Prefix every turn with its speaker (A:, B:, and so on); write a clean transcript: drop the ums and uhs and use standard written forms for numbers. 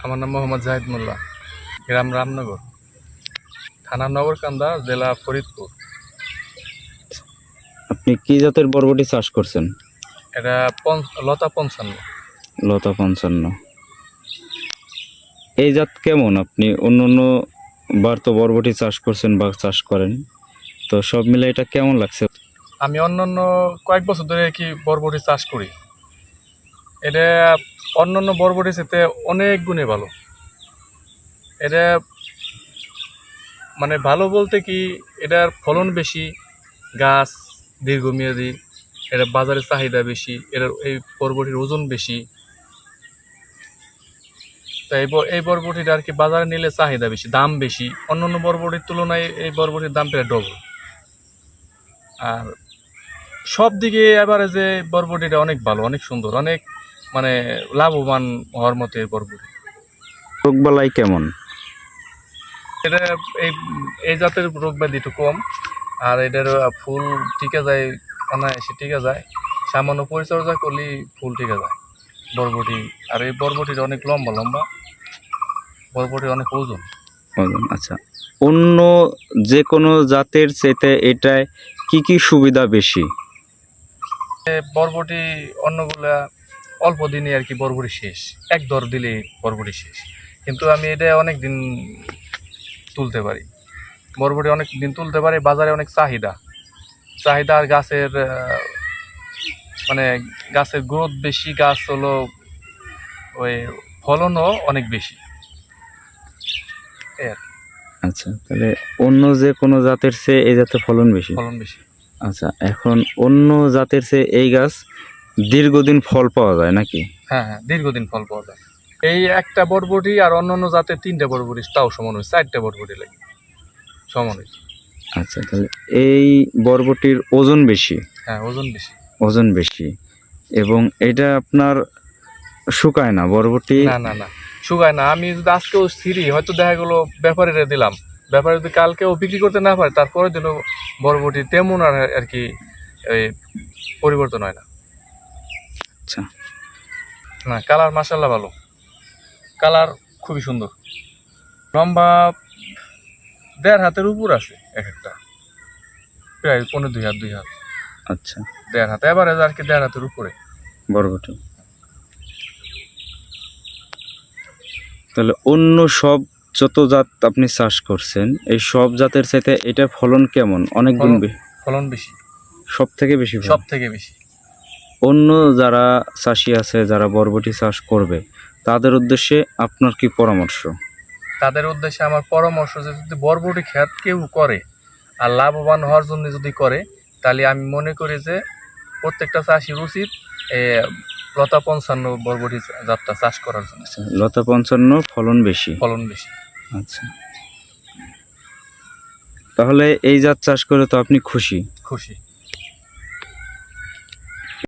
A: আমার নাম মোহাম্মদ জাহিদ মোল্লা, গ্রাম রামনগর, থানা নগরকান্দা, জেলা ফরিদপুর।
B: আপনি কি জাতের বরবটি চাষ করছেন?
A: এটা লতা 55।
B: লতা 55। এই জাত কেমন? আপনি অন্য অন্য বার তো বরবটি চাষ করছেন বা চাষ করেন, তো সব মিলে এটা কেমন লাগছে?
A: আমি অন্যান্য কয়েক বছর ধরে কি বরবটি চাষ করি। এটা অন্যান্য বরবটির সাথে অনেক গুণে ভালো। এটা মানে ভালো বলতে কি, এটার ফলন বেশি, গাছ দীর্ঘমেয়াদী, এটা বাজারে চাহিদা বেশি, এই বরবটির ওজন বেশি। তো এই বরবটিটা আর কি বাজারে নিলে চাহিদা বেশি, দাম বেশি। অন্যান্য বরবটির তুলনায় এই বরবটির দাম প্রায় ডবল। আর সব দিকে এভারেজে বরবটিটা অনেক ভালো, অনেক সুন্দর, অনেক মানে লাভবান হওয়ার মতো এই বরবটি।
B: রোগবালাই কেমন?
A: এটা এই এই জাতের রোগ ব্যাধি একটু কম, আর এটার ফুল টিকে যায়, অনায়াসে টিকে যায়। সামান্য পরিচর্যা করলেই ফুল টিকে যায় বরবটি। আর এই বরবটিটা অনেক লম্বা লম্বা, বরবটির অনেক ওজন।
B: আচ্ছা, অন্য যে কোনো জাতের চাইতে এটায় কি কি সুবিধা বেশি?
A: বরবটি অন্যগুলা অল্প দিনে আর কি বরবটি শেষ, এক দর দিলে বরবটি শেষ, কিন্তু আমি এটা অনেক দিন তুলতে পারি। বরবটি অনেক দিন তুলতে পারি, বাজারে অনেক চাহিদা। আর গাছের মানে গাছের গ্রোথ বেশি, গাছ হলো ওই ফলনও অনেক বেশি।
B: আচ্ছা, তাহলে অন্য যে কোনো জাতের চেয়ে এই জাতের ফলন বেশি। আচ্ছা, এখন অন্য জাতের চেয়ে এই গাছ দীর্ঘদিন ফল পাওয়া যায় নাকি?
A: হ্যাঁ, দীর্ঘদিন ফল পাওয়া যায়। এই একটা বরবটি আর অন্যান্য জাতের 3টে বরবটি তাও সমান হয়, 4টে বরবটি লাগে সমান হয়।
B: আচ্ছা, তাহলে এই বরবটির ওজন বেশি।
A: হ্যাঁ,
B: ওজন বেশি এবং এটা আপনার শুকায় না বরবটি?
A: না, শুকায় না। আমি যদি আজকেও ছিঁড়ি, হয়তো দেখা গেলো ব্যাপারীরা দিলাম, ব্যাপারী যদি কালকেও বিক্রি করতে না পারে, তারপরে দিন বরবটি তেমন আর কি এই পরিবর্তন হয় না।
B: আচ্ছা,
A: না, কালার মাশাআল্লাহ ভালো, কালার খুবই সুন্দর। লম্বা 1.5 হাতের উপর আছে, এক একটা প্রায় 2.5 হাত।
B: আচ্ছা,
A: 1.5 হাত এভারেজ আর কি, 1.5 হাতের উপরে
B: বরবটি। তাহলে অন্য সব যত জাত আপনি চাষ করছেন, এই সব জাতের চাইতে এটা ফলন কেমন? অনেক গুণ
A: ফলন বেশি,
B: সব থেকে বেশি। অন্য যারা চাষি আছে, যারা বরবটি চাষ করবে, তাদের উদ্দেশ্যে আপনার কি পরামর্শ?
A: তাদের উদ্দেশ্যে আমার পরামর্শ যে যদি বরবটি ক্ষেত কেউ করে আর লাভবান হওয়ার জন্য যদি করে, তাহলে আমি মনে করি যে প্রত্যেকটা চাষির উচিত লতা 55 বরবটি জাতটা চাষ করার জন্য।
B: লতা 55 ফলন বেশি। আচ্ছা, তাহলে এই জাত চাষ করে তো আপনি খুশি?